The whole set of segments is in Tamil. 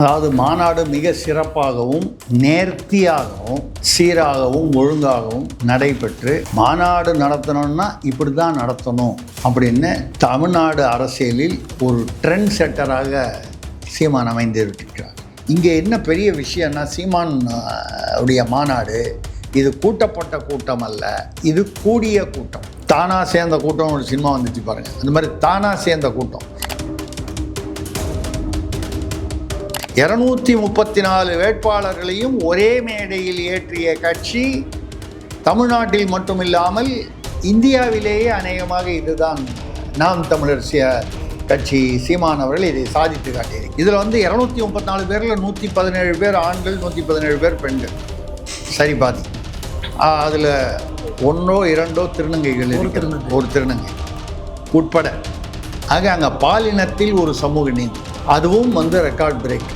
அதாவது மாநாடு மிக சிறப்பாகவும் நேர்த்தியாகவும் சீராகவும் ஒழுங்காகவும் நடைபெற்று மாநாடு நடத்தணும்னா இப்படி தான் நடத்தணும் அப்படின்னு தமிழ்நாடு அரசியலில் ஒரு ட்ரெண்ட் செட்டராக சீமான் அமைந்திருக்கிறார். இங்கே என்ன பெரிய விஷயம்னா, சீமான் உடைய மாநாடு இது கூட்டப்பட்ட கூட்டம் அல்ல, இது கூடிய கூட்டம். தானா சேர்ந்த கூட்டம் ஒரு சினிமா வந்துச்சு பாருங்க, அந்த மாதிரி தானா சேர்ந்த கூட்டம். 234 வேட்பாளர்களையும் ஒரே மேடையில் ஏற்றிய கட்சி தமிழ்நாட்டில் மட்டுமில்லாமல் இந்தியாவிலேயே அநேகமாக இதுதான் நாம் தமிழர் கட்சி. சீமான் அவர்கள் இதை சாதித்து காட்டியது. இதில் 234 பேரில் 117 பேர் ஆண்கள், 117 பேர் பெண்கள், சரி பாதி. அதில் 1 2 திருநங்கைகள் இருக்கிறது, ஒரு திருநங்கை உட்பட. ஆக அங்கே பாலினத்தில் ஒரு சமூக நீதி, அதுவும் ரெக்கார்ட் பிரேக்.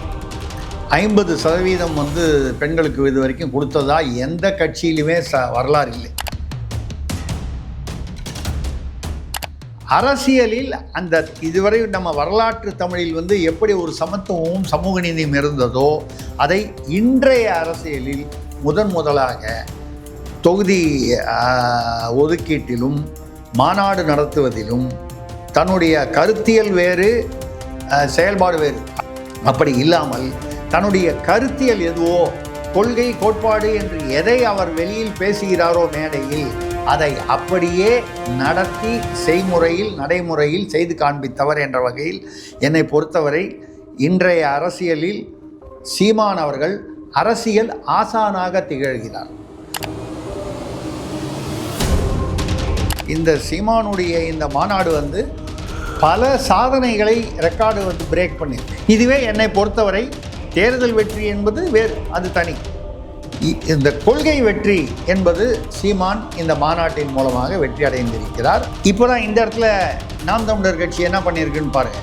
50% பெண்களுக்கு இது வரைக்கும் கொடுத்ததா எந்த கட்சியிலுமே வரலாறு இல்லை. அரசியலில் இதுவரை நம்ம வரலாற்று தமிழில் எப்படி ஒரு சமத்துவமும் சமூக நீதியும் இருந்ததோ அதை இன்றைய அரசியலில் முதலாக தொகுதி ஒதுக்கீட்டிலும் மாநாடு நடத்துவதிலும் தன்னுடைய கருத்தியல் வேறு, செயல்பாடு வேறு. அப்படி இல்லாமல் தன்னுடைய கருத்தியல் எதுவோ, கொள்கை கோட்பாடு என்று எதை அவர் வெளியில் பேசுகிறாரோ மேடையில், அதை அப்படியே நடத்தி செய்முறையில் நடைமுறையில் செய்து காண்பித்தவர் என்ற வகையில் என்னை பொறுத்தவரை இன்றைய அரசியலில் சீமான் அவர்கள் அரசியல் ஆசானாக திகழ்கிறார். இந்த சீமானுடைய இந்த மாநாடு பல சாதனைகளை ரெக்கார்டு பிரேக் பண்ணியிருக்கு. இதுவே என்னை பொறுத்தவரை தேர்தல் வெற்றி என்பது வேறு, அது தனி. இந்த கொள்கை வெற்றி என்பது சீமான் இந்த மாநாட்டின் மூலமாக வெற்றி அடைந்திருக்கிறார். இப்போதான் இந்த இடத்துல நாம் தமிழர் கட்சி என்ன பண்ணியிருக்குன்னு பாருங்க.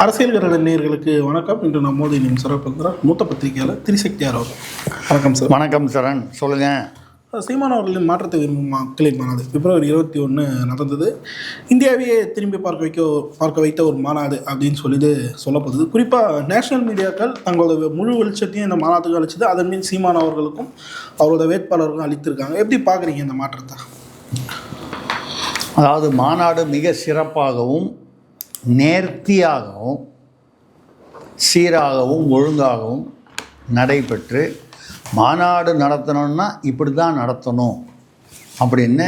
அரசியல் நேயர்களுக்கு வணக்கம். இன்று நம்ம மோதி சிறப்பு மூத்த பத்திரிகையாளர் திரிசக்தியார் அவர்கள். வணக்கம் சார். வணக்கம் சரண், சொல்லுங்க. சீமான் அவர்களின் மாற்றத்தை விரும்பும் மக்களின் மாநாடு February 21 நடந்தது. இந்தியாவையே திரும்பி பார்க்க வைத்த ஒரு மாநாடு அப்படின்னு சொல்லப்படுது. குறிப்பாக நேஷனல் மீடியாக்கள் தங்களோட முழு வெளிச்சத்தையும் இந்த மாநாட்டுக்கு அளிச்சது. அதன் மீது சீமான் அவர்களுக்கும் அவரோட வேட்பாளர்களும் அளித்திருக்காங்க. எப்படி பார்க்குறீங்க இந்த மாற்றத்தை? அதாவது மாநாடு மிக சிறப்பாகவும் நேர்த்தியாகவும் சீராகவும் ஒழுங்காகவும் நடைபெற்று மாநாடு நடத்தணும்னா இப்படி தான் நடத்தணும் அப்படின்னு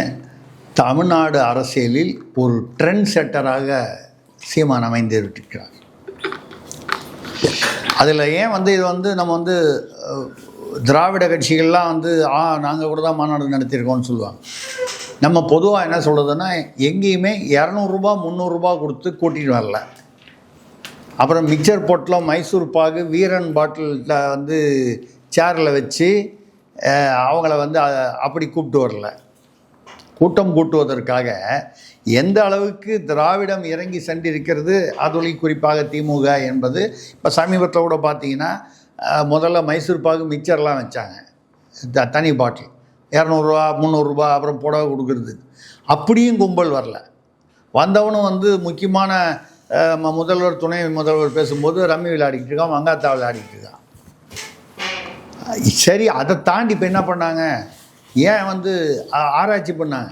தமிழ்நாடு அரசியலில் ஒரு ட்ரெண்ட் செட்டராக சீமான் அமைந்திருக்கிறார். அதில் ஏன் இது நம்ம திராவிட கட்சிகள்லாம் நாங்கள் கூட தான் மாநாடு நடத்தியிருக்கோம்னு சொல்லுவாங்க. நம்ம பொதுவாக என்ன சொல்கிறதுன்னா, எங்கேயுமே 200 ரூபா 300 ரூபா கொடுத்து கூட்டிகிட்டு வரல. அப்புறம் மிக்சர் பொட்டில் மைசூர் பாகு வீரன் பாட்டில் சேரில் வச்சு அவங்கள அப்படி கூப்பிட்டு வரல. கூட்டம் கூட்டுவதற்காக எந்த அளவுக்கு திராவிடம் இறங்கி சென்றிருக்கிறது, அதுலேயும் குறிப்பாக திமுக என்பது. இப்போ சமீபத்தில் கூட பார்த்தீங்கன்னா, முதல்ல மைசூர் பாகு மிக்சர்லாம் வச்சாங்க, தனி பாட்டில் 200 ரூபா 300 ரூபா, அப்புறம் புடவை கொடுக்குறது. அப்படியும் கும்பல் வரல. வந்தவனும் முக்கியமான முதல்வர் துணை முதல்வர் பேசும்போது ரம்மி விளையாடிக்கிட்டு இருக்கான், மங்காத்தா விளையாடிக்கிட்டு இருக்கான். சரி, அதை தாண்டி இப்போ என்ன பண்ணாங்க, ஏன் ஆராய்ச்சி பண்ணாங்க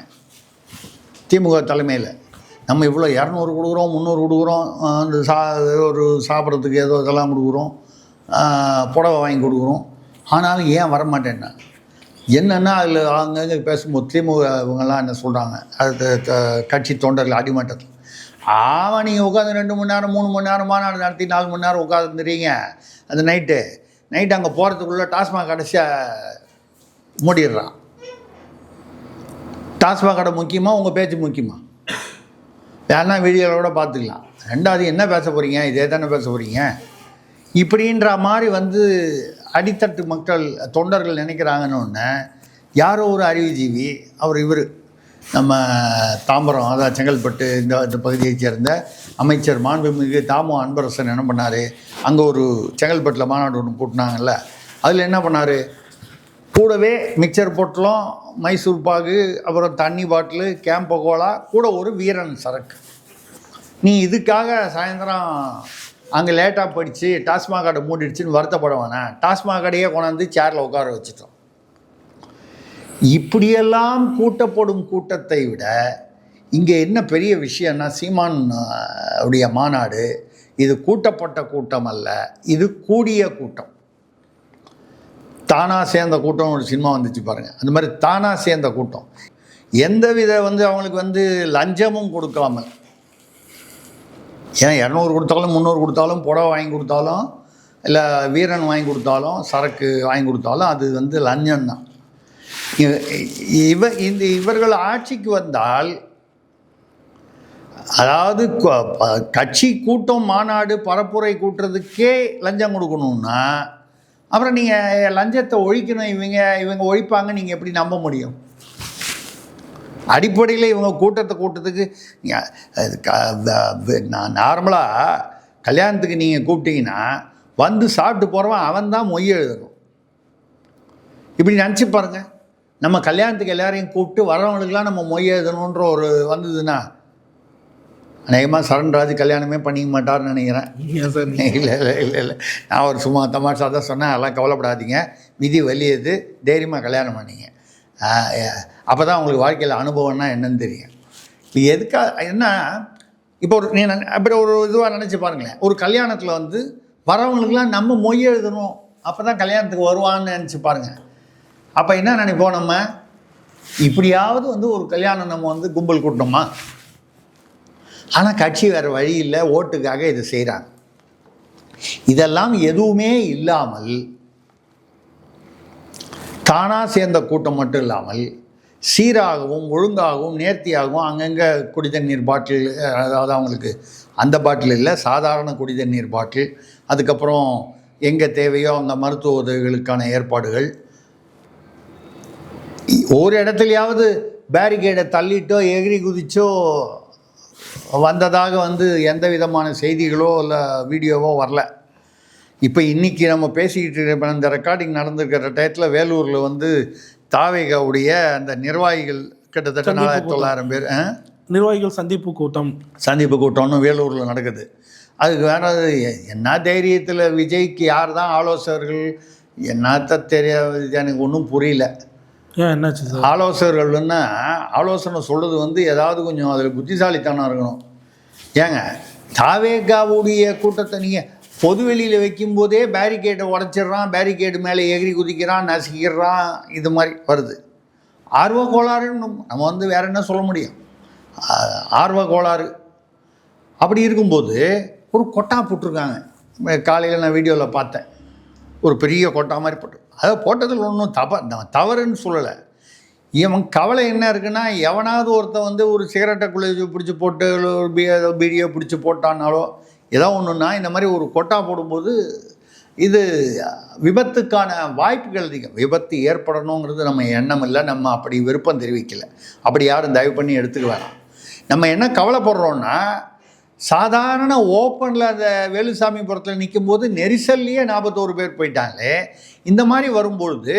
திமுக தலைமையில். நம்ம இவ்வளோ 200 கொடுக்குறோம் 300 கொடுக்குறோம், ஒரு சாப்பிட்றதுக்கு ஏதோ இதெல்லாம் கொடுக்குறோம், புடவை வாங்கி கொடுக்குறோம், ஆனாலும் ஏன் வரமாட்டேன்னா என்னென்னா அதில் அங்கங்கே பேசும்போது திமுக இவங்கெல்லாம் என்ன சொல்கிறாங்க, அது கட்சி தொண்டர்கள் அடிமட்டத்தில் நீங்கள் உட்காந்து 2 மணி நேரம் 3 மணி நேரம் மாநாடு நடத்தி 4 மணி நேரம் உட்காந்துருந்தீங்க. அந்த நைட்டு அங்கே போகிறதுக்குள்ளே டாஸ்மாக் கடைசியாக மூடிடுறான். டாஸ்மாக் கடை முக்கியமா, உங்கள் பேச்சு முக்கியமா? வேணா வீடியோவோட பார்த்துக்கலாம். ரெண்டாவது என்ன பேச போகிறீங்க, இதே தானே பேச போகிறீங்க இப்படின்ற மாதிரி அடித்தட்டு மக்கள் தொண்டர்கள் நினைக்கிறாங்கன்னு யாரோ ஒரு அறிவுஜீவி, இவர் நம்ம தாம்பரம், அதான் செங்கல்பட்டு இந்த பகுதியைச் சேர்ந்த அமைச்சர் மாண்புமிகு தாமு அன்பரசன் என்ன பண்ணார், அங்கே ஒரு செங்கல்பட்டில் மாநாடு ஒன்று கூட்டினாங்கல்ல, அதில் என்ன பண்ணார், கூடவே மிக்சர் பொட்டலம், மைசூர் பாகு, அப்புறம் தண்ணி பாட்டிலு, கேம்பகோலா, கூட ஒரு வீரன் சரக்கு. நீ இதுக்காக சாயந்தரம் அங்கே லேட்டாக படித்து டாஸ்மாக் கடை மூடிடுச்சுன்னு வருத்தப்பட வேணாம். டாஸ்மாக் கடையே கொண்டாந்து சேரில் உட்கார வச்சுட்டோம். இப்படியெல்லாம் கூட்டப்படும் கூட்டத்தை விட இங்கே என்ன பெரிய விஷயம்னா, சீமான் உடைய மாநாடு இது கூட்டப்பட்ட கூட்டம் அல்ல, இது கூடிய கூட்டம். தானாக சேர்ந்த கூட்டம் ஒரு சினிமா வந்துச்சு பாருங்கள், அந்த மாதிரி தானாக சேர்ந்த கூட்டம். எந்தவித அவங்களுக்கு லஞ்சமும் கொடுக்காமல், ஏன்னா 200 கொடுத்தாலும் 300 கொடுத்தாலும், புடவை வாங்கி கொடுத்தாலும், இல்லை வீரன் வாங்கி கொடுத்தாலும், சரக்கு வாங்கி கொடுத்தாலும் அது லஞ்சம்தான். இவர்கள் ஆட்சிக்கு வந்தால், அதாவது கட்சி கூட்டம், மாநாடு, பரப்புரை கூட்டுறதுக்கே லஞ்சம் கொடுக்கணுன்னா அப்புறம் நீங்கள் லஞ்சத்தை ஒழிக்கணும், இவங்க ஒழிப்பாங்க, நீங்கள் எப்படி நம்ப முடியும்? அடிப்படையில் இவங்க கூட்டத்துக்கு நார்மலாக கல்யாணத்துக்கு நீங்கள் கூப்பிட்டீங்கன்னா சாப்பிட்டு போகிறவன் அவன் தான் மொய் எழுதணும். இப்படி நினச்சி பாருங்கள், நம்ம கல்யாணத்துக்கு எல்லாரையும் கூப்பிட்டு வரவங்களுக்கெல்லாம் நம்ம மொய் எழுதணுன்ற ஒரு வந்ததுன்னா அநேகமாக சரண்ராஜ் கல்யாணமே பண்ணிக்க மாட்டார்னு நினைக்கிறேன். இல்லை, நான் ஒரு சும்மா தமாஷா தான் சொன்னேன். அதெல்லாம் கவலைப்படாதீங்க, விதி வலியது, தைரியமாக கல்யாணம் பண்ணிங்க. அப்போ தான் உங்களுக்கு வாழ்க்கையில் அனுபவம்னா என்னன்னு தெரியும். இப்போ எதுக்காக என்ன, இப்போ அப்படி ஒரு இதுவாக நினச்சி பாருங்களேன். ஒரு கல்யாணத்தில் வரவங்களுக்கெல்லாம் நம்ம மொய் எழுதணும், அப்போ தான் கல்யாணத்துக்கு வருவான்னு நினச்சி பாருங்கள். அப்போ என்ன நினைப்போம், நம்ம இப்படியாவது ஒரு கல்யாணம் நம்ம கும்பல் கூட்டணுமா? ஆனால் கட்சி வேறு வழி இல்லை, ஓட்டுக்காக இது செய்கிறாங்க. இதெல்லாம் எதுவுமே இல்லாமல் தானாக சேர்ந்த கூட்டம் மட்டும் இல்லாமல் சீராகவும் ஒழுங்காகவும் நேர்த்தியாகவும் அங்கங்கே குடிதண்ணீர் பாட்டில், அதாவது அவங்களுக்கு அந்த பாட்டில் இல்லை, சாதாரண குடிதண்ணீர் பாட்டில், அதுக்கப்புறம் எங்கே தேவையோ அங்கே மருத்துவ உதவிகளுக்கான ஏற்பாடுகள். ஒரு இடத்துலையாவது பேரிகேடை தள்ளிட்டோ எகிரி குதிச்சோ வந்ததாக எந்த விதமான செய்திகளோ இல்லை வீடியோவோ வரல. இப்போ இன்றைக்கி நம்ம பேசிக்கிட்டு இருக்க இந்த ரெக்கார்டிங் நடந்திருக்கிற டயத்தில் வேலூரில் தாவேகாவுடைய அந்த நிர்வாகிகள் கிட்டத்தட்ட 4900 பேர் நிர்வாகிகள் சந்திப்பு கூட்டம்னு வேலூரில் நடக்குது. அதுக்கு வேறு என்ன தைரியத்தில் விஜய்க்கு யார் தான் ஆலோசகர்கள் என்னத்த தெரியாது, எனக்கு ஒன்றும் புரியல. என்னாச்சு ஆலோசகர்கள்னா ஆலோசனை சொல்கிறது ஏதாவது கொஞ்சம் அதில் புத்திசாலித்தனம் இருக்கணும். ஏங்க, தாவேகாவுடைய கூட்டத்தை நீங்கள் பொதுவெளியில் வைக்கும்போதே பேரிகேட்டை உடச்சிட்றான், பேரிகேடு மேலே எகிரி குதிக்கிறான், நசுக்கிறான், இது மாதிரி வருது. ஆர்வ கோளாறுன்னு நம்ம வேறு என்ன சொல்ல முடியும்? ஆர்வ கோளாறு. அப்படி இருக்கும்போது ஒரு கொட்டா போட்டிருக்காங்க. காலையில் நான் வீடியோவில் பார்த்தேன், ஒரு பெரிய கொட்டா மாதிரி போட்டு. அதை போட்டதில் ஒன்றும் தவறுன்னு சொல்லலை. இவன் கவலை என்ன இருக்குன்னா, எவனாவது ஒருத்தன் ஒரு சிகரெட்டை பிடிச்சி போட்டு ஒரு பீடியோ பிடிச்சி போட்டானாலோ ஏதோ ஒன்றுன்னா, இந்த மாதிரி ஒரு கொட்டா போடும்போது இது விபத்துக்கான வாய்ப்புகள் அதிகம். விபத்து ஏற்படணுங்கிறது நம்ம எண்ணம் இல்லை, நம்ம அப்படி விருப்பம் தெரிவிக்கலை. அப்படி யாரும் தயவு பண்ணி எடுத்துக்க வேணாம். நம்ம என்ன கவலைப்படுறோன்னா, சாதாரண ஓப்பனில் அந்த வேலுசாமிபுரத்தில் நிற்கும்போது நெரிசல்லையே 41 பேர் போயிட்டாங்களே. இந்த மாதிரி வரும்பொழுது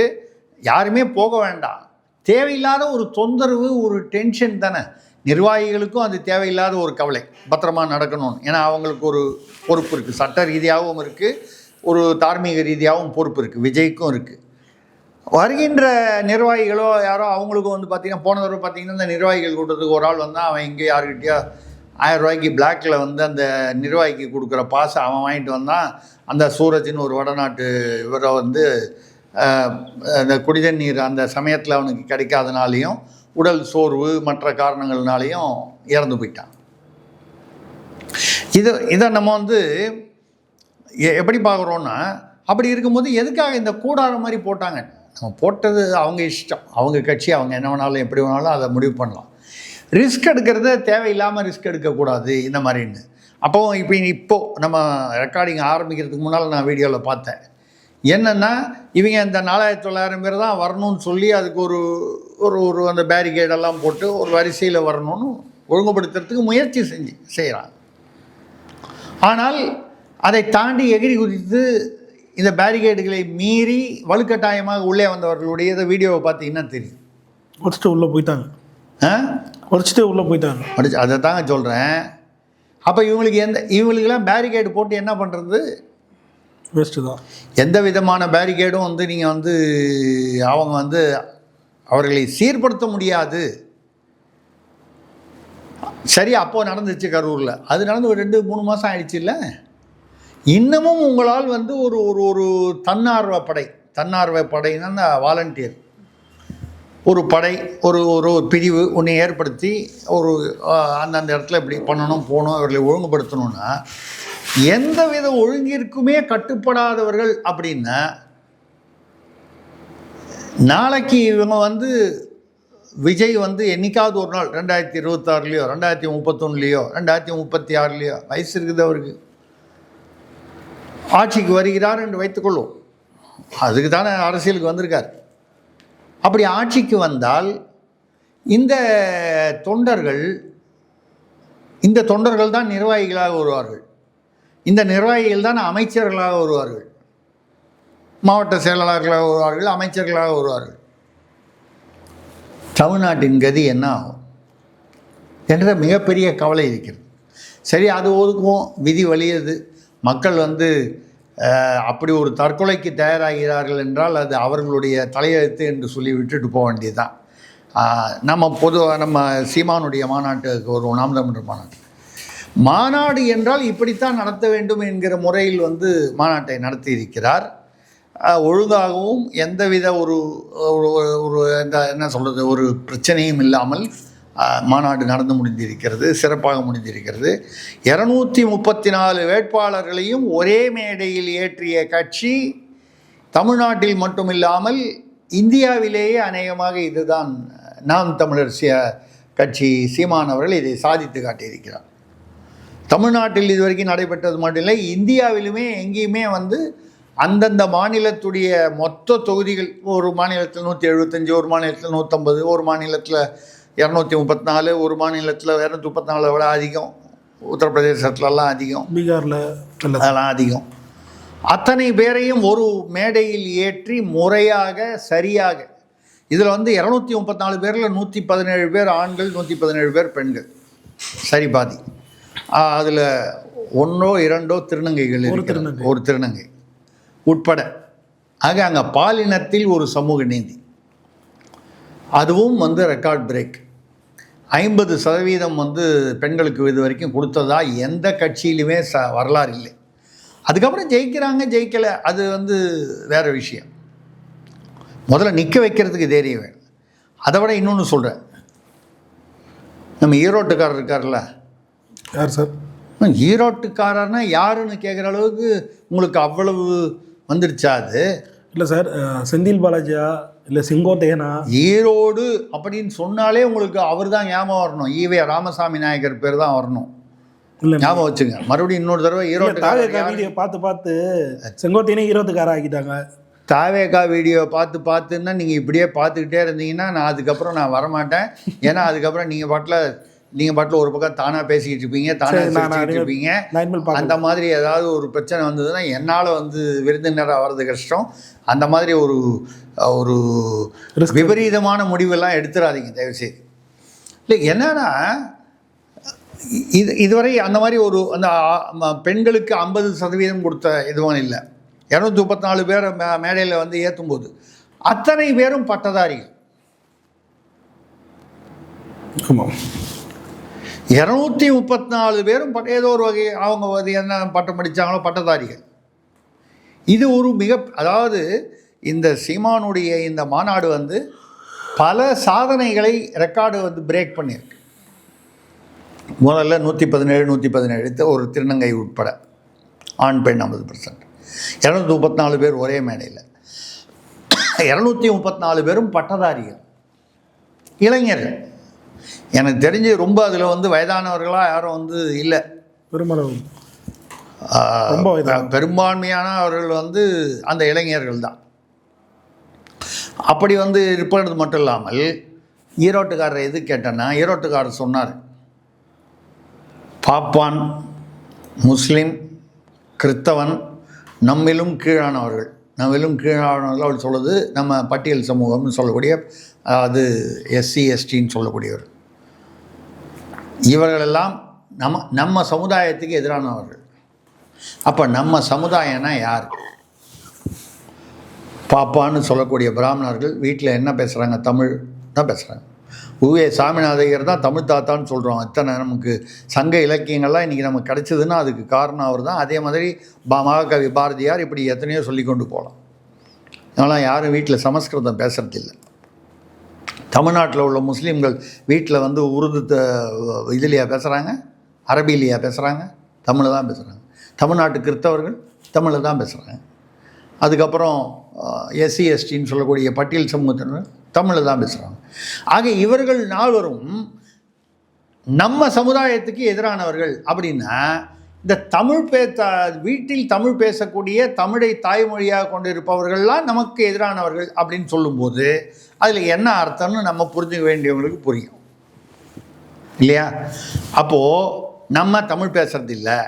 யாருமே போக வேண்டாம். தேவையில்லாத ஒரு தொந்தரவு, ஒரு டென்ஷன் தானே. நிர்வாகிகளுக்கும் அது தேவையில்லாத ஒரு கவலை, பத்திரமா நடக்கணும்னு. ஏன்னா அவங்களுக்கு ஒரு பொறுப்பு இருக்குது, சட்ட ரீதியாகவும் இருக்குது, ஒரு தார்மீக ரீதியாகவும் பொறுப்பு இருக்குது, விஜய்க்கும் இருக்குது. வருகின்ற நிர்வாகிகளோ யாரோ அவங்களுக்கும் பார்த்திங்கன்னா, போன தடவை பார்த்திங்கன்னா இந்த நிர்வாகிகள் கூட்டத்துக்கு ஒரு ஆள் வந்தால் அவன் இங்கே யாருக்கிட்டேயோ 1000 ரூபாய்க்கு பிளாக்கில் அந்த நிர்வாகிக்கு கொடுக்குற பாஸை அவன் வாங்கிட்டு வந்தான். அந்த சூரஜ்னு ஒரு வடநாட்டு இவரை அந்த குடிதண்ணீர் அந்த சமயத்தில் அவனுக்கு கிடைக்காதனாலையும் உடல் சோர்வு மற்ற காரணங்கள்னாலையும் இறந்து போயிட்டான். இதை நம்ம எப்படி பார்க்குறோன்னா, அப்படி இருக்கும்போது எதுக்காக இந்த கூடாரம் மாதிரி போட்டாங்க? நம்ம போட்டது அவங்க இஷ்டம், அவங்க கட்சி, அவங்க என்ன வேணாலும் எப்படி வேணாலும் அதை முடிவு பண்ணலாம். ரிஸ்க் எடுக்கிறத தேவையில்லாமல் ரிஸ்க் எடுக்கக்கூடாது இந்த மாதிரின்னு. இப்போது நம்ம ரெக்கார்டிங் ஆரம்பிக்கிறதுக்கு முன்னால் நான் வீடியோவில் பார்த்தேன். என்னென்னா, இவங்க இந்த 4900 பேர் தான் வரணும்னு சொல்லி அதுக்கு ஒரு ஒரு அந்த பேரிகேடெல்லாம் போட்டு ஒரு வரிசையில் வரணும்னு ஒழுங்குபடுத்துறதுக்கு முயற்சி செய்கிறாங்க. ஆனால் அதை தாண்டி எகிரி குதித்து இந்த பேரிகேடுகளை மீறி வலுக்கட்டாயமாக உள்ளே வந்தவர்களுடைய இதை வீடியோவை பார்த்தீங்கன்னா தெரியும். உடச்சிட்டு உள்ளே போயிட்டாங்க. உடச்சிட்டு உள்ளே போயிட்டாங்க. அதை தாங்க சொல்கிறேன். அப்போ இவங்களுக்கெல்லாம் பேரிகேடு போட்டு என்ன பண்ணுறது? வேஸ்ட்டு தான். எந்த விதமான பேரிகேடும் வந்து நீங்கள் வந்து அவங்க வந்து அவர்களை சீர்படுத்த முடியாது. சரி, அப்போது நடந்துச்சு கரூரில், அது நடந்து ஒரு 2-3 மாதம் ஆயிடுச்சு இல்லை. இன்னமும் உங்களால் வந்து ஒரு ஒரு ஒரு தன்னார்வ படைன்னா வாலண்டியர் ஒரு படை ஒரு பிரிவு ஒன்று ஏற்படுத்தி ஒரு அந்தந்த இடத்துல இப்படி பண்ணணும் போகணும் அவர்களை ஒழுங்குபடுத்தணும்னா எந்த வித ஒழுங்கிற்குமே கட்டுப்படாதவர்கள் அப்படின்னா நாளைக்கு இவங்க வந்து விஜய் வந்து என்னைக்காவது ஒரு நாள் 2026 2031 2036 வயசு இருக்குது அவருக்கு, ஆட்சிக்கு வருகிறார் என்று வைத்துக்கொள்வோம். அதுக்கு தானே அரசியலுக்கு வந்திருக்கார். அப்படி ஆட்சிக்கு வந்தால் இந்த தொண்டர்கள் தான் நிர்வாகிகளாக வருவார்கள். இந்த நிர்வாகிகள் தான் அமைச்சர்களாக வருவார்கள், மாவட்ட செயலாளர்களாக வருவார்கள், அமைச்சர்களாக வருவார்கள். தமிழ்நாட்டின் கதி என்ன ஆகும் என்ற மிகப்பெரிய கவலை இருக்கிறது. சரி, அது ஒதுக்குவோம், விதி வலியது. மக்கள் வந்து அப்படி ஒரு தற்கொலைக்கு தயாராகிறார்கள் என்றால் அது அவர்களுடைய தலையெழுத்து என்று சொல்லி விட்டுட்டு போக வேண்டியதுதான். நம்ம சீமானுடைய மாநாட்டுக்கு ஒரு நாம் தமிழர் மாநாடு என்றால் இப்படித்தான் நடத்த வேண்டும் என்கிற முறையில் வந்து மாநாட்டை நடத்தி இருக்கிறார். ஒழுங்காகவும் எந்தவித ஒரு என்ன சொல்கிறது ஒரு பிரச்சனையும் இல்லாமல் மாநாடு நடந்து முடிந்திருக்கிறது, சிறப்பாக முடிந்திருக்கிறது. 234 வேட்பாளர்களையும் ஒரே மேடையில் ஏற்றிய கட்சி தமிழ்நாட்டில் மட்டுமில்லாமல் இந்தியாவிலேயே அநேகமாக இதுதான். நாம் தமிழர் கட்சி சீமான் அவர்கள் இதை சாதித்து காட்டியிருக்கிறார். தமிழ்நாட்டில் இதுவரைக்கும் நடைபெற்றது மட்டும் இல்லை, இந்தியாவிலுமே எங்கேயுமே வந்து அந்தந்த மாநிலத்துடைய மொத்த தொகுதிகள், ஒரு மாநிலத்தில் 175, ஒரு மாநிலத்தில் 150, ஒரு மாநிலத்தில் 234, ஒரு மாநிலத்தில் 234 விட அதிகம், உத்தரப்பிரதேசத்துலலாம் அதிகம், பீகாரில் அதெல்லாம் அதிகம். அத்தனை பேரையும் ஒரு மேடையில் ஏற்றி முறையாக சரியாக, இதில் வந்து 234 பேரில் 117 பேர் ஆண்கள், 117 பேர் பெண்கள், சரி பாதி. அதில் 1-2 திருநங்கைகள், ஒரு திருநங்கை உட்பட. ஆக அங்கே பாலினத்தில் ஒரு சமூக நீதி, அதுவும் வந்து ரெக்கார்ட் பிரேக். 50% வந்து பெண்களுக்கு இது வரைக்கும் கொடுத்ததா எந்த கட்சியிலுமே வரலாறு இல்லை. அதுக்கப்புறம் ஜெயிக்கிறாங்க ஜெயிக்கலை, அது வந்து வேறு விஷயம். முதல்ல நிற்க வைக்கிறதுக்கு தைரியம் வேணும். அதை விட இன்னொன்று சொல்கிறேன், நம்ம ஈரோட்டுக்காரர் இருக்கார்ல, யார் சார்? ஈரோட்டுக்காரர்னா யாருன்னு கேட்குற அளவுக்கு உங்களுக்கு அவ்வளவு வந்துடுச்சா? அது இல்லை சார், செந்தில் பாலாஜியா இல்லை செங்கோட்டையனா? ஈரோடு அப்படின்னு சொன்னாலே உங்களுக்கு அவர் தான் ஞாபகம் வரணும். ஈவே ராமசாமி நாயக்கர் பேர் தான் வரணும். இல்லை, ஞாபகம் வச்சுங்க. மறுபடியும் இன்னொரு தடவை ஈரோட்டு வீடியோ பார்த்து செங்கோட்டையனே ஈரோட்டுக்கார ஆக்கிட்டாங்க. தாவேகா வீடியோ பார்த்துன்னா நீங்கள் இப்படியே பார்த்துக்கிட்டே இருந்தீங்கன்னா நான் அதுக்கப்புறம் நான் வரமாட்டேன். ஏன்னா அதுக்கப்புறம் நீங்கள் பாட்டில் ஒரு பக்கம் தானாக பேசிக்கிட்டு இருப்பீங்க, தானாக சிரிச்சுக்கிட்டு இருப்பீங்க. அந்த மாதிரி ஏதாவது ஒரு பிரச்சனை வந்ததுன்னா என்னால் வந்து விருந்தினராக வர்றது கஷ்டம். அந்த மாதிரி ஒரு ஒரு விபரீதமான முடிவெல்லாம் எடுத்துடாதீங்க தயவுசெய்து. இல்லை, என்னன்னா இதுவரை அந்த மாதிரி அந்த பெண்களுக்கு 50% கொடுத்த இதுவும் இல்லை. 234 பேர் மேடையில் வந்து ஏற்றும்போது அத்தனை பேரும் பட்டதாரிகள். 234 பேரும் ஏதோ ஒரு வகை அவங்க என்ன பட்டம் படித்தாங்களோ பட்டதாரிகள். இது ஒரு அதாவது இந்த சீமானுடைய இந்த மாநாடு வந்து பல சாதனைகளை ரெக்கார்டு வந்து பிரேக் பண்ணியிருக்கு. முதல்ல 117 ஒரு திருநங்கை உட்பட ஆண் பெண் 50%, 234 பேர் ஒரே மேடையில், 234 பேரும் பட்டதாரிகள், இளைஞர்கள். எனக்கு தெரிஞ்சு ரொம்ப அதில் வந்து வயதானவர்களாக யாரும் வந்து இல்லை. பெரும்பான்மையான அவர்கள் வந்து அந்த இளைஞர்கள் தான். அப்படி வந்து இருப்பது மட்டும் இல்லாமல் ஈரோட்டுக்காரர் எது கேட்டேன்னா, ஈரோட்டுக்காரர் சொன்னார், பாப்பான், முஸ்லீம், கிறித்தவன், நம்மிலும் கீழானவர்கள் அவள் சொல்லுது நம்ம பட்டியல் சமூகம்னு சொல்லக்கூடிய, அது எஸ்சி எஸ்டின்னு சொல்லக்கூடியவர். இவர்களெல்லாம் நம்ம சமுதாயத்துக்கு எதிரானவர்கள். அப்போ நம்ம சமுதாயம்னா யார்? பாப்பான்னு சொல்லக்கூடிய பிராமணர்கள் வீட்டில் என்ன பேசுகிறாங்க? தமிழ் தான் பேசுகிறாங்க. உவே சாமிநாதையர் தான் தமிழ் தாத்தான்னு சொல்கிறோம். இத்தனை நமக்கு சங்க இலக்கியங்கள்லாம் இன்றைக்கி நமக்கு கிடச்சிதுன்னா அதுக்கு காரணம் அவர் தான். அதே மாதிரி மகாகவி பாரதியார், இப்படி எத்தனையோ சொல்லி கொண்டு போகலாம். அதனால் யாரும் வீட்டில் சமஸ்கிருதம் பேசுகிறதில்லை. தமிழ்நாட்டில் உள்ள முஸ்லீம்கள் வீட்டில் வந்து உருது இதுலையா பேசுகிறாங்க? அரபிலையா பேசுகிறாங்க? தமிழ் தான் பேசுகிறாங்க. தமிழ்நாட்டு கிறிஸ்தவர்கள் தமிழில் தான் பேசுகிறாங்க. அதுக்கப்புறம் எஸ்சி எஸ்டின்னு சொல்லக்கூடிய பட்டியல் சமூகத்தினர் தமிழில் தான் பேசுகிறாங்க. ஆக இவர்கள் நால்வரும் நம்ம சமுதாயத்துக்கு எதிரானவர்கள். அப்படின்னா இந்த வீட்டில் தமிழ் பேசக்கூடிய, தமிழை தாய்மொழியாக கொண்டிருப்பவர்கள்லாம் நமக்கு எதிரானவர்கள் அப்படின்னு சொல்லும்போது அதில் என்ன அர்த்தம்னு நம்ம புரிஞ்சுக்க வேண்டியவங்களுக்கு புரியும் இல்லையா? அப்போது நம்ம தமிழ் பேசுறதில்லை.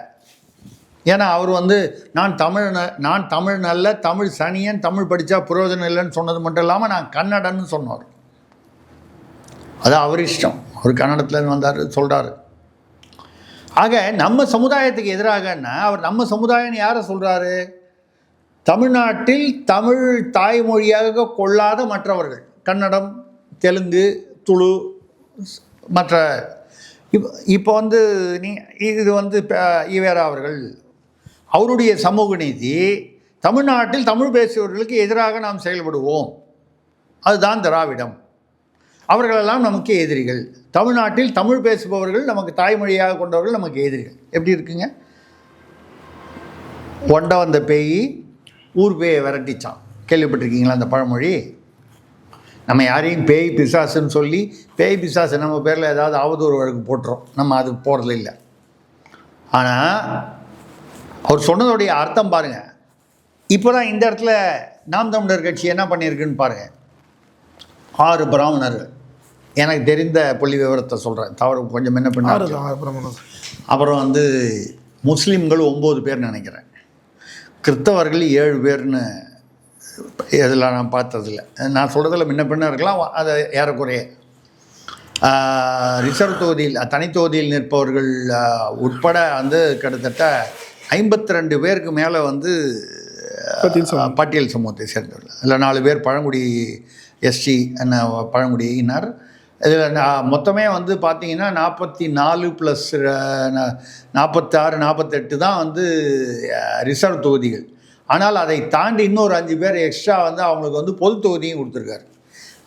ஏன்னா அவர் வந்து நான் தமிழ் நல்ல, தமிழ் சனியன், தமிழ் படித்தா புரோஜனம் இல்லைன்னு சொன்னது மட்டும் இல்லாமல் நான் கன்னடன்னு சொன்னார். அது அவர் இஷ்டம். அவர் கன்னடத்துலேருந்து வந்தார், சொல்கிறாரு. ஆக நம்ம சமுதாயத்துக்கு எதிராகன்னா அவர் நம்ம சமுதாயம்னு யாரை சொல்கிறாரு? தமிழ்நாட்டில் தமிழ் தாய்மொழியாக கொள்ளாத மற்றவர்கள், கன்னடம், தெலுங்கு, துளு, மற்ற இப்போ வந்து இது வந்து ஈவேரா அவர்கள், அவருடைய சமூக நீதி தமிழ்நாட்டில் தமிழ் பேசுபவர்களுக்கு எதிராக நாம் செயல்படுவோம், அதுதான் திராவிடம், அவர்களெல்லாம் நமக்கு எதிரிகள். தமிழ்நாட்டில் தமிழ் பேசுபவர்கள், நமக்கு தாய்மொழியாக கொண்டவர்கள் நமக்கு எதிரிகள். எப்படி இருக்குங்க? ஒண்ட வந்த பேய் ஊர் பேயை விரட்டிச்சான். கேள்விப்பட்டிருக்கீங்களா அந்த பழமொழி? நம்ம யாரையும் பேய் பிசாசுன்னு சொல்லி பேய் பிசாசு நம்ம பேரில் ஏதாவது அவதூறு வழக்கு போட்டுறோம். நம்ம அது போடுறது இல்லை. ஆனால் அவர் சொன்னதோடைய அர்த்தம் பாருங்கள். இப்போ தான் இந்த இடத்துல நாம் தமிழர் கட்சி என்ன பண்ணியிருக்குன்னு பாருங்கள். 6 பிராமணர்கள், எனக்கு தெரிந்த புள்ளி விவரத்தை சொல்கிறேன், தவறு கொஞ்சம் என்ன பண்ண. அப்புறம் வந்து முஸ்லீம்கள் 9 பேர் நினைக்கிறேன், கிறிஸ்தவர்கள் 7 பேர்னு இதில் நான் பார்த்ததில்ல. நான் சொல்கிறதில் முன்ன பின்ன இருக்கலாம், அதை ஏறக்குறைய. ரிசர்வ் தொகுதியில், தனித்தொகுதியில் நிற்பவர்கள் உட்பட வந்து கிட்டத்தட்ட 52 பேருக்கு மேலே வந்து பட்டியல் சமூகத்தை சேர்ந்தவர்கள். இல்லை 4 பேர் பழங்குடி எஸ்டி என்ன பழங்குடியினர். இதில் மொத்தமே வந்து பார்த்திங்கன்னா 44 + 46 48 தான் வந்து ரிசர்வ் தொகுதிகள். ஆனால் அதை தாண்டி இன்னொரு 5 பேர் எக்ஸ்ட்ரா வந்து அவங்களுக்கு வந்து பொது தொகுதியும் கொடுத்துருக்காரு.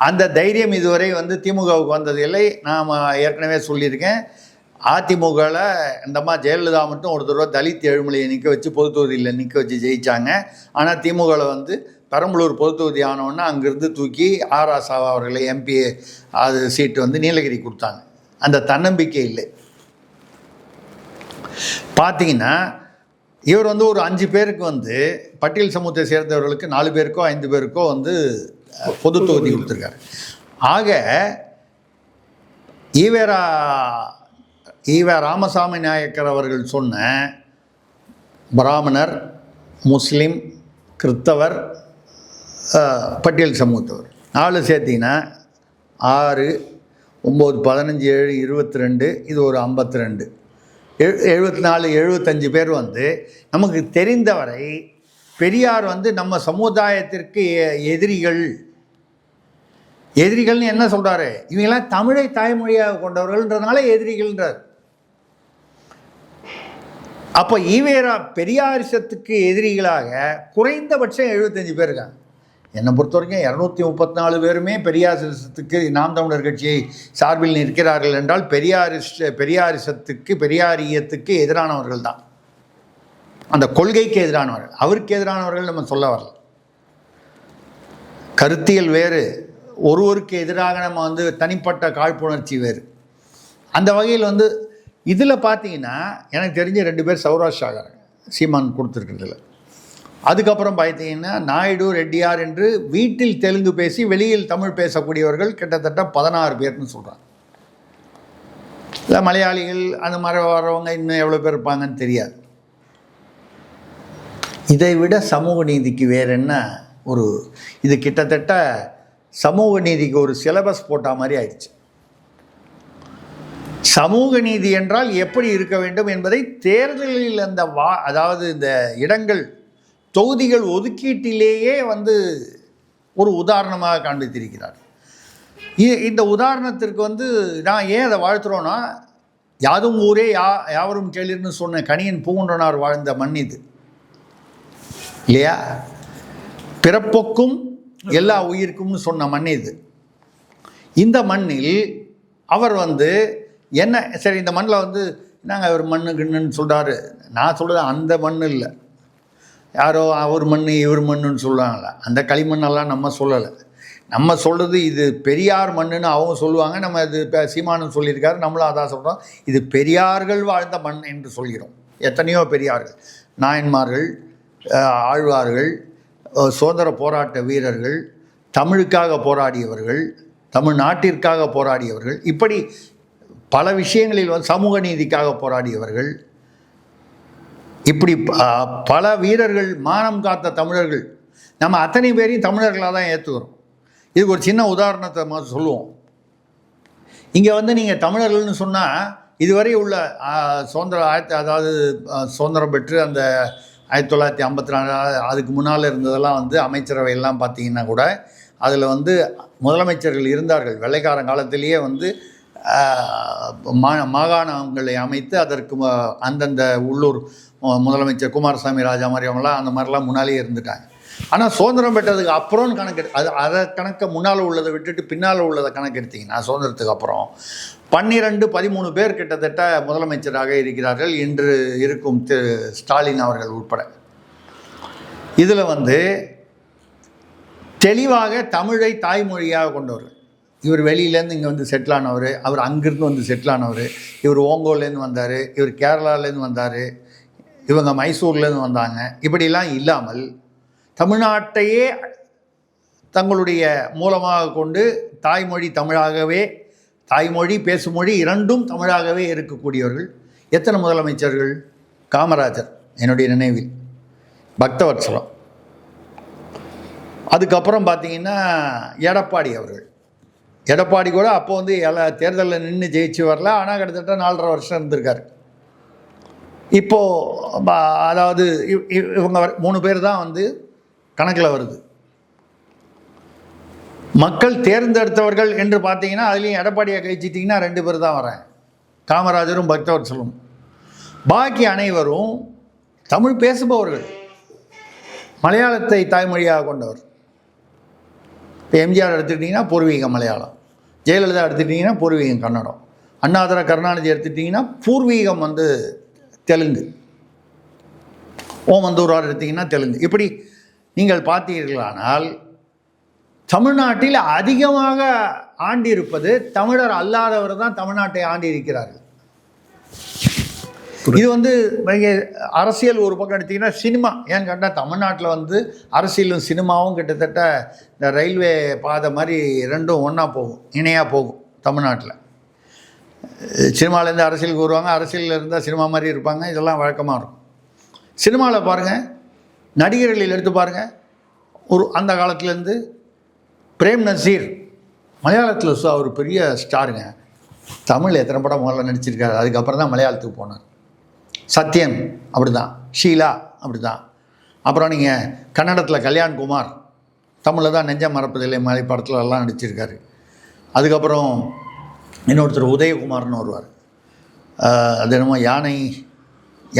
அந்த தைரியம் இதுவரை வந்து திமுகவுக்கு வந்தது இல்லை. நாம் ஏற்கனவே சொல்லியிருக்கேன், அதிமுகவில் இந்தம்மா ஜெயலலிதா மட்டும் ஒரு தடவை தலித் ஏழுமலையை நிற்க வச்சு பொது தொகுதியில் நிற்க வச்சு ஜெயித்தாங்க. ஆனால் திமுகவில் வந்து பெரம்பலூர் பொது தொகுதி ஆனவுடனே அங்கேருந்து தூக்கி ஆராசா அவர்களை எம்பி அது சீட்டு வந்து நீலகிரி கொடுத்தாங்க. அந்த தன்னம்பிக்கை இல்லை. பார்த்தீங்கன்னா இவர் வந்து ஒரு 5 பேருக்கு வந்து பட்டியல் சமூகத்தை சேர்ந்தவர்களுக்கு 4 பேருக்கோ 5 பேருக்கோ வந்து பொது தொகுதி கொடுத்துருக்காரு. ஆக ஈவே ராமசாமி நாயக்கர் அவர்கள் சொன்ன பிராமணர், முஸ்லீம், கிறிஸ்தவர், பட்டியல் சமூகத்தவர் 4 சேர்த்திங்கன்னா 6, 9, 15, 7, 22, இது ஒரு 52, 74, 75 பேர் வந்து நமக்கு தெரிந்தவரை பெரியார் வந்து நம்ம சமுதாயத்திற்கு எதிரிகள்னு என்ன சொல்கிறாரு? இவங்கெல்லாம் தமிழை தாய்மொழியாக கொண்டவர்கள்ன்றதுனால எதிரிகள்ன்றார். அப்போ ஈவேரா பெரியாரிசத்துக்கு எதிரிகளாக குறைந்தபட்சம் 75 பேர் இருக்காங்க. என்னை பொறுத்த வரைக்கும் 234 பேருமே பெரியாரிசத்துக்கு நாம் தமிழர் கட்சியை சார்பில் நிற்கிறார்கள் என்றால் பெரியாரிசத்துக்கு பெரியாரியத்துக்கு எதிரானவர்கள் தான். அந்த கொள்கைக்கு எதிரானவர்கள், அவருக்கு எதிரானவர்கள் நம்ம சொல்ல வரல. கருத்தியல் வேறு, ஒருவருக்கு எதிராக நம்ம வந்து தனிப்பட்ட காழ்ப்புணர்ச்சி வேறு. அந்த வகையில் வந்து இதில் பார்த்தீங்கன்னா எனக்கு தெரிஞ்ச 2 பேர் சௌராஷ்டிராக்காரங்க, சீமான் கொடுத்துருக்கிறதுல. அதுக்கப்புறம் பார்த்தீங்கன்னா நாயுடு, ரெட்டியார் என்று வீட்டில் தெலுங்கு பேசி வெளியில் தமிழ் பேசக்கூடியவர்கள் கிட்டத்தட்ட 16 பேர்னு சொல்கிறாங்க. இல்லை மலையாளிகள் அந்த மாதிரி வரவங்க இன்னும் எவ்வளோ பேர் இருப்பாங்கன்னு தெரியாது. இதை விட சமூக நீதிக்கு வேறு என்ன ஒரு இது கிட்டத்தட்ட சமூக நீதிக்கு ஒரு சிலபஸ் போட்ட மாதிரி ஆயிடுச்சு. சமூக நீதி என்றால் எப்படி இருக்க வேண்டும் என்பதை தேர்தலில் அந்த அதாவது இந்த இடங்கள் தொகுதிகள் ஒதுக்கீட்டிலேயே வந்து ஒரு உதாரணமாக காண்பித்திருக்கிறார். இந்த உதாரணத்திற்கு நான் ஏன் அதை வாழ்த்துறோன்னா, யாதும் ஊரே யாவரும் கேளிர்னு சொன்ன கணியன் பூங்குன்றனார் வாழ்ந்த மண் இது இல்லையா? பிறப்பொக்கும் எல்லா உயிருக்கும்னு சொன்ன மண் இது. இந்த மண்ணில் அவர் என்ன சரி இந்த மண்ணில் நாங்கள் அவர் மண்ணுக்குன்னு சொல்கிறாரு. நான் சொல்கிறது அந்த மண் இல்லை, யாரோ அவர் மண் இவர் மண்ணுன்னு சொல்லுவாங்கள்ல, அந்த களிமண்ணெல்லாம் நம்ம சொல்லலை. நம்ம சொல்கிறது இது பெரியார் மண்ணுன்னு அவங்க சொல்லுவாங்க. நம்ம இது சீமானு சொல்லியிருக்காரு, நம்மளும் அதான் சொல்கிறோம். இது பெரியார்கள் வாழ்ந்த மண் என்று சொல்கிறோம். எத்தனையோ பெரியார்கள், நாயன்மார்கள், ஆழ்வார்கள், சுதந்திர போராட்ட வீரர்கள், தமிழுக்காக போராடியவர்கள், தமிழ்நாட்டிற்காக போராடியவர்கள், இப்படி பல விஷயங்களில் சமூக நீதிக்காக போராடியவர்கள், இப்படி பல வீரர்கள், மானம் காத்த தமிழர்கள், நம்ம அத்தனை பேரையும் தமிழர்களாக தான் ஏற்றுக்கிறோம். இதுக்கு ஒரு சின்ன உதாரணத்தை சொல்லுவோம். இங்கே நீங்கள் தமிழர்கள்னு சொன்னால் இதுவரை உள்ள சுதந்திரம் பெற்று அந்த 1954 அதுக்கு முன்னால் இருந்ததெல்லாம் அமைச்சரவையெல்லாம் பார்த்தீங்கன்னா கூட அதில் முதலமைச்சர்கள் இருந்தார்கள். வெள்ளைக்காரன் காலத்திலேயே மாகாணங்களை அமைத்து அதற்கு அந்தந்த உள்ளூர் முதலமைச்சர் குமாரசாமி ராஜா மாதிரி அவங்களாம் அந்த மாதிரிலாம் முன்னாலே இருந்துட்டாங்க. ஆனால் சுதந்திரம் பெற்றதுக்கு அப்புறம் அதை கணக்கை முன்னால் உள்ளதை விட்டுட்டு பின்னால் உள்ளதை கணக்கு எடுத்திங்கன்னா சுதந்திரத்துக்கு அப்புறம் 12-13 பேர் கிட்டத்தட்ட முதலமைச்சராக இருக்கிறார்கள் இன்று இருக்கும் ஸ்டாலின் அவர்கள் உட்பட. இதில் தெளிவாக தமிழை தாய்மொழியாக கொண்டவர்கள். இவர் வெளியிலேருந்து இங்கே செட்டில் ஆனவர், அவர் அங்கிருந்து செட்டில் ஆனவர், இவர் ஓங்கோல்லேருந்து வந்தார், இவர் கேரளாலேருந்து வந்தார், இவங்க மைசூர்லேருந்து வந்தாங்க. இப்படிலாம் இல்லாமல் தமிழ்நாட்டையே தங்களுடைய மூலமாக கொண்டு தாய்மொழி தமிழாகவே, தாய்மொழி பேசுமொழி இரண்டும் தமிழாகவே இருக்கக்கூடியவர்கள் எத்தனை முதலமைச்சர்கள்? காமராஜர் என்னுடைய நினைவில், பக்தவத்சலம், அதுக்கப்புறம் பார்த்திங்கன்னா எடப்பாடி அவர்கள். எடப்பாடி கூட அப்போ தேர்தலில் நின்று ஜெயிச்சு வரல, ஆனால் கிட்டத்தட்ட 4.5 வருஷம் இருந்திருக்கார். இப்போது அதாவது இவங்க 3 பேர் தான் கணக்கில் வருது. மக்கள் தேர்ந்தெடுத்தவர்கள் என்று பார்த்தீங்கன்னா அதுலேயும் எடப்பாடியை கழிச்சிட்டிங்கன்னா 2 பேர் தான் வரேன், காமராஜரும் பக்தவத்சலும். பாக்கி அனைவரும் தமிழ் பேசுபவர்கள், மலையாளத்தை தாய்மொழியாக கொண்டவர். இப்போ எம்ஜிஆர் எடுத்துக்கிட்டிங்கன்னா பூர்வீக மலையாளம், ஜெயலலிதா எடுத்துக்கிட்டிங்கன்னா பூர்வீகம் கன்னடம், அண்ணாதுரை கருணாநிதி எடுத்துக்கிட்டிங்கன்னா பூர்வீகம் தெலுங்கு, ஓமந்தூரார் எடுத்திங்கன்னா தெலுங்கு. இப்படி நீங்கள் பார்த்தீர்களானால் தமிழ்நாட்டில் அதிகமாக ஆண்டிருப்பது தமிழர் அல்லாதவர் தான் தமிழ்நாட்டை ஆண்டி இருக்கிறார்கள். இது அரசியல் ஒரு பக்கம் எடுத்திங்கன்னா சினிமா ஏன்னு கேட்டால் தமிழ்நாட்டில் அரசியலும் சினிமாவும் கிட்டத்தட்ட இந்த ரயில்வே பாதை மாதிரி ரெண்டும் ஒன்றா போகும், இணையாக போகும். தமிழ்நாட்டில் சினிமாவிலேருந்து அரசியலுக்கு வருவாங்க, அரசியலில் இருந்தால் சினிமா மாதிரி இருப்பாங்க, இதெல்லாம் வழக்கமாக இருக்கும். சினிமாவில் பாருங்கள், நடிகர்களில் எடுத்து பாருங்கள், அந்த காலத்துலேருந்து பிரேம் நசீர் மலையாளத்தில் அவர் பெரிய ஸ்டாருங்க. தமிழ் எத்தனை படம் முதல்ல நடிச்சிருக்காரு, அதுக்கப்புறம் தான் மலையாளத்துக்கு போனார். சத்யன் அப்படி தான், ஷீலா அப்படி தான். அப்புறம் நீங்கள் கன்னடத்தில் கல்யாண்குமார், தமிழில் தான் நெஞ்சம் மறப்பதில்லை மலை படத்தில் எல்லாம் நடிச்சிருக்காரு. அதுக்கப்புறம் இன்னொருத்தர் உதயகுமார்னு வருவார், அது என்னமோ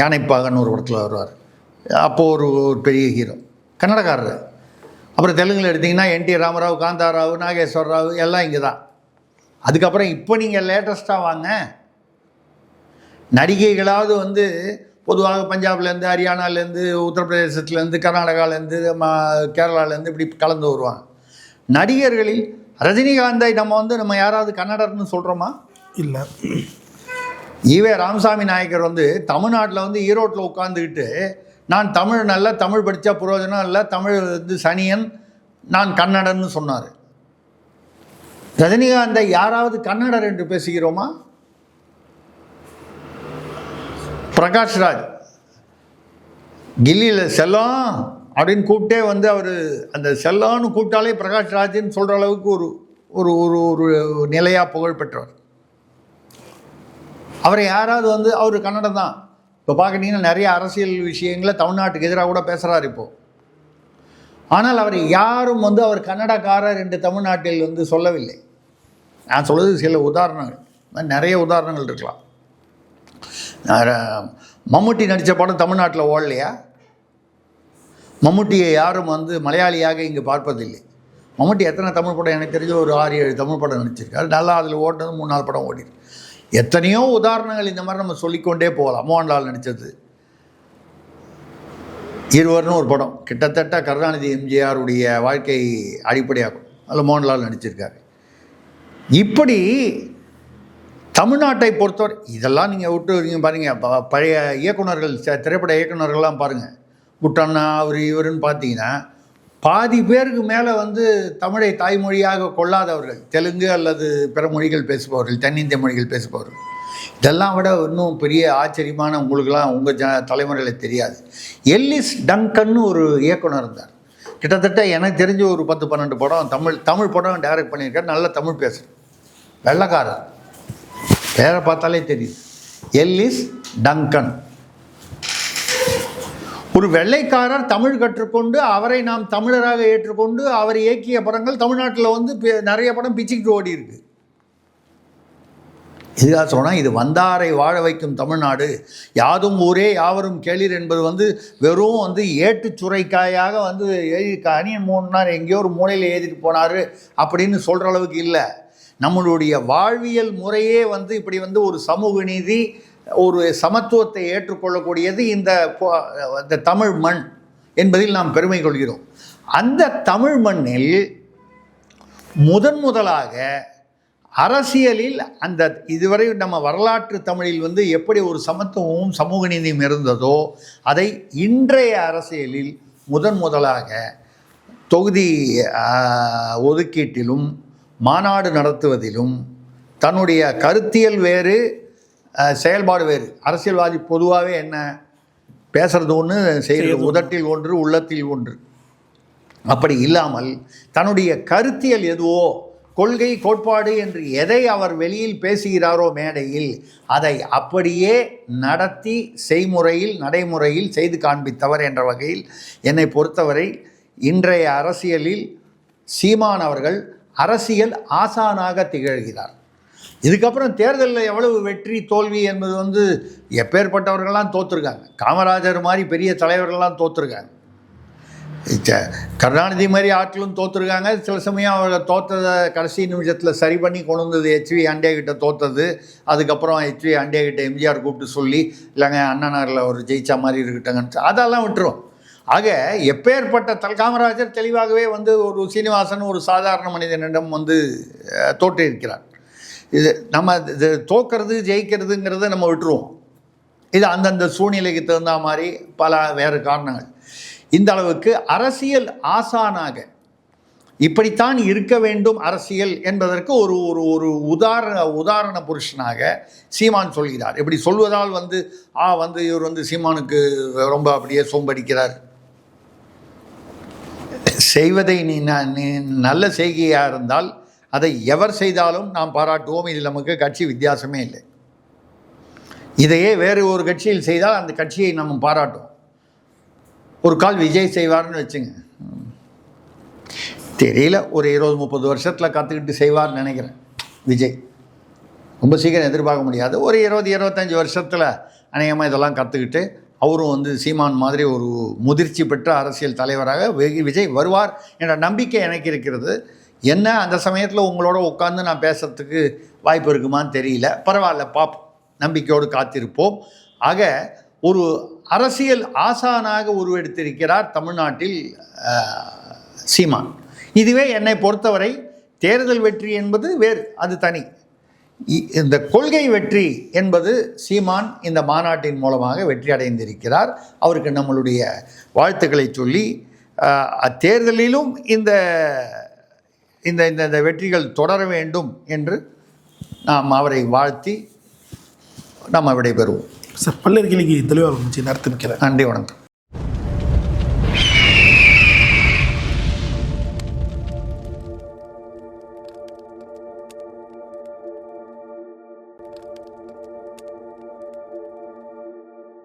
யானைப்பாகன்னு ஒரு படத்தில் வருவார். அப்போது ஒரு பெரிய ஹீரோ கன்னடக்காரர். அப்புறம் தெலுங்கில் எடுத்திங்கன்னா என்டி ராமராவ், காந்தாராவ், நாகேஸ்வர ராவ் எல்லாம் இங்கே தான். அதுக்கப்புறம் இப்போ நீங்கள் லேட்டஸ்ட்டாக வாங்க, நடிகைகளாவது பொதுவாக பஞ்சாப்லேருந்து, ஹரியானாலேருந்து, உத்தரப்பிரதேசத்துலேருந்து, கர்நாடகாலேருந்து, கேரளாலேருந்து இப்படி கலந்து வருவாங்க. நடிகர்களில் ரஜினிகாந்தை நம்ம யாராவது கன்னடர்னு சொல்கிறோமா? இல்லை. ஈவே ராமசாமி நாயக்கர் தமிழ்நாட்டில் ஈரோட்டில் உட்காந்துக்கிட்டு நான் தமிழ் படித்தா புரோஜனம் இல்லை, தமிழ் சனியன், நான் கன்னடன்னு சொன்னார். ரஜினிகாந்தை யாராவது கன்னடர் என்று பேசுகிறோமா? பிரகாஷ்ராஜ் கில்லியில் செல்லம் அப்படின்னு கூப்பிட்டே வந்து அவர் அந்த செல்லம்னு கூப்பிட்டாலே பிரகாஷ் ராஜ்னு சொல்கிற அளவுக்கு ஒரு ஒரு ஒரு ஒரு நிலையாக புகழ் பெற்றவர். அவரை யாராவது வந்து அவர் கன்னடம் தான். இப்போ பார்க்குறீங்கன்னா நிறைய அரசியல் விஷயங்களை தமிழ்நாட்டுக்கு எதிராக கூட பேசுகிறார் இப்போது. ஆனால் அவர் யாரும் வந்து அவர் கன்னடக்காரர் என்று தமிழ்நாட்டில் வந்து சொல்லவில்லை. நான் சொல்வது சில உதாரணங்கள், நிறைய உதாரணங்கள் இருக்கலாம். மம்முட்டி நடித்த படம் தமிழ்நாட்டில் ஓடலையா? மம்முட்டியை யாரும் வந்து மலையாளியாக இங்கே பார்ப்பதில்லை. மம்முட்டி எத்தனை தமிழ் படம் எனக்கு தெரிஞ்ச ஒரு 6-7 தமிழ் படம் நடிச்சிருக்காரு. நல்லா அதில் ஓடினது 3-4 படம் ஓடிருக்கு. எத்தனையோ உதாரணங்கள் இந்த மாதிரி நம்ம சொல்லிக்கொண்டே போகலாம். மோகன்லால் நடித்தது இருவர்னு ஒரு படம், கிட்டத்தட்ட கருணாநிதி எம்ஜிஆருடைய வாழ்க்கை அடிப்படையாகும். அதில் மோகன்லால் நடிச்சிருக்காரு. இப்படி தமிழ்நாட்டை பொறுத்தவரை இதெல்லாம் நீங்கள் விட்டு வரீங்க பாருங்கள். பழைய இயக்குநர்கள், திரைப்பட இயக்குநர்கள்லாம் பாருங்கள். குட்டண்ணா அவர் இவருன்னு பார்த்தீங்கன்னா பாதி பேருக்கு மேலே வந்து தமிழை தாய்மொழியாக கொள்ளாதவர்கள், தெலுங்கு அல்லது பிற மொழிகள் பேசுபவர்கள், தென்னிந்திய மொழிகள் பேசுபவர்கள். இதெல்லாம் விட இன்னும் பெரிய ஆச்சரியமான உங்களுக்கெல்லாம் உங்கள் தலைமுறையில் தெரியாது. எல்லிஸ் டங்கன்னு ஒரு இயக்குனர் இருந்தார். கிட்டத்தட்ட எனக்கு தெரிஞ்ச ஒரு 10-12 படம் தமிழ் படம் டைரக்ட் பண்ணியிருக்கார். நல்ல தமிழ் பேசுகிறார், வெள்ளைக்காரர், பேரை பார்த்தாலே தெரியுது. Ellis Duncan. ஒரு வெள்ளைக்காரர் தமிழ் கற்றுக்கொண்டு அவரை நாம் தமிழராக ஏற்றுக்கொண்டு அவர் இயக்கிய படங்கள் தமிழ்நாட்டில் வந்து நிறைய படம் பிச்சுக்கிட்டு ஓடி இருக்கு. இதுக்காக சொன்னால் இது வந்தாரை வாழ வைக்கும் தமிழ்நாடு, யாதும் ஊரே யாவரும் கேளீர் என்பது வந்து வெறும் வந்து ஏட்டு சுரைக்காயாக வந்து அணியன் மோகனார் எங்கேயோ ஒரு மூலையில் எழுதிட்டு போனார் அப்படின்னு சொல்கிற அளவுக்கு இல்லை. நம்மளுடைய வாழ்வியல் முறையே வந்து இப்படி வந்து ஒரு சமூக நீதி, ஒரு சமத்துவத்தை ஏற்றுக்கொள்ளக்கூடியது இந்த தமிழ் மண் என்பதில் நாம் பெருமை கொள்கிறோம். அந்த தமிழ் மண்ணில் முதலாக அரசியலில் அந்த இதுவரை நம்ம வரலாற்று தமிழில் வந்து எப்படி ஒரு சமத்துவமும் சமூக நீதியும் இருந்ததோ அதை இன்றைய அரசியலில் முதலாக தொகுதி ஒதுக்கீட்டிலும் மாநாடு நடத்துவதிலும் தன்னுடைய கருத்தியல் வேறு செயல்பாடு வேறு. அரசியல்வாதி பொதுவாகவே என்ன பேசுறது ஒன்று, செய்கிறது உதட்டில் ஒன்று, உள்ளத்தில் ஒன்று. அப்படி இல்லாமல் தன்னுடைய கருத்தியல் எதுவோ, கொள்கை கோட்பாடு என்று எதை அவர் வெளியில் பேசுகிறாரோ மேடையில், அதை அப்படியே நடத்தி செய்முறையில் நடைமுறையில் செய்து காண்பித்தவர் என்ற வகையில் என்னை பொறுத்தவரை இன்றைய அரசியலில் சீமான் அவர்கள் அரசியல் ஆசானாக திகழ்கிறார். இதுக்கப்புறம் தேர்தலில் எவ்வளவு வெற்றி தோல்வி என்பது வந்து எப்பேற்பட்டவர்கள்லாம் தோற்றுருக்காங்க. காமராஜர் மாதிரி பெரிய தலைவர்கள்லாம் தோற்றுருக்காங்க. கருணாநிதி மாதிரி ஆட்களும் தோற்றுருக்காங்க. சில சமயம் அவர்கள் தோற்றதை கடைசி நிமிஷத்தில் சரி பண்ணி கொண்டு வந்தது. HV அண்டே கிட்ட தோற்றது. அதுக்கப்புறம் HV அண்டே கிட்ட எம்ஜிஆர் கூப்பிட்டு சொல்லி இல்லைங்க அண்ணனாரில் ஒரு ஜெயிச்சா மாதிரி இருக்கட்டங்கன்னு அதெல்லாம் விட்டுரும். ஆக எப்பேற்பட்ட காமராஜர் தெளிவாகவே வந்து ஒரு சீனிவாசன் ஒரு சாதாரண மனிதனிடம் வந்து தோற்றிருக்கிறார். இது நம்ம இது தோக்கிறது ஜெயிக்கிறதுங்கிறத நம்ம விட்டுருவோம். இது அந்தந்த சூழ்நிலைக்கு தகுந்த மாதிரி பல வேறு காரணங்கள். இந்த அளவுக்கு அரசியல் ஆசானாக இப்படித்தான் இருக்க வேண்டும் அரசியல் என்பதற்கு ஒரு ஒரு ஒரு உதாரண புருஷனாக சீமான் சொல்கிறார். இப்படி சொல்வதால் வந்து வந்து இவர் வந்து சீமானுக்கு ரொம்ப அப்படியே சோம்படிக்கிறார். செய்வதை நீ நல்ல செய்கையாக இருந்தால் அதை எவர் செய்தாலும் நாம் பாராட்டுவோம். இதில் நமக்கு கட்சி வித்தியாசமே இல்லை. இதையே வேறு ஒரு கட்சியில் செய்தால் அந்த கட்சியை நம்ம பாராட்டுவோம். ஒரு கால் விஜய் செய்வார்னு வச்சுங்க, தெரியல, ஒரு 20-30 வருஷத்தில் கற்றுக்கிட்டு செய்வார்னு நினைக்கிறேன். விஜய் ரொம்ப சீக்கிரம் எதிர்பார்க்க முடியாது. ஒரு 20-25 வருஷத்தில் அநேகமாக இதெல்லாம் கற்றுக்கிட்டு அவரும் வந்து சீமான் மாதிரி ஒரு முதிர்ச்சி பெற்ற அரசியல் தலைவராக விஜய் வருவார் என்ற நம்பிக்கை எனக்கு இருக்கிறது. என்ன அந்த சமயத்தில் உங்களோட உட்காந்து நான் பேசுறதுக்கு வாய்ப்பு இருக்குமான்னு தெரியல. பரவாயில்ல, பார்ப்போம், நம்பிக்கையோடு காத்திருப்போம். ஆக ஒரு அரசியல் ஆசானாக உருவெடுத்திருக்கிறார் தமிழ்நாட்டில் சீமான். இதுவே என்னை பொறுத்தவரை தேர்தல் வெற்றி என்பது வேறு, அது தனி. இந்த கொள்கை வெற்றி என்பது சீமான் இந்த மாநாட்டின் மூலமாக வெற்றி அடைந்திருக்கிறார். அவருக்கு நம்மளுடைய வாழ்த்துக்களை சொல்லி தேர்தலிலும் இந்த இந்த இந்த வெற்றிகள் தொடர வேண்டும் என்று நாம் அவரை வாழ்த்தி நாம் விடைபெறுவோம். சார், பல்லறிக்கைக்கு தெளிவாக இருந்துச்சு. நேரத்தை நிற்கிறேன். நன்றி, வணக்கம்.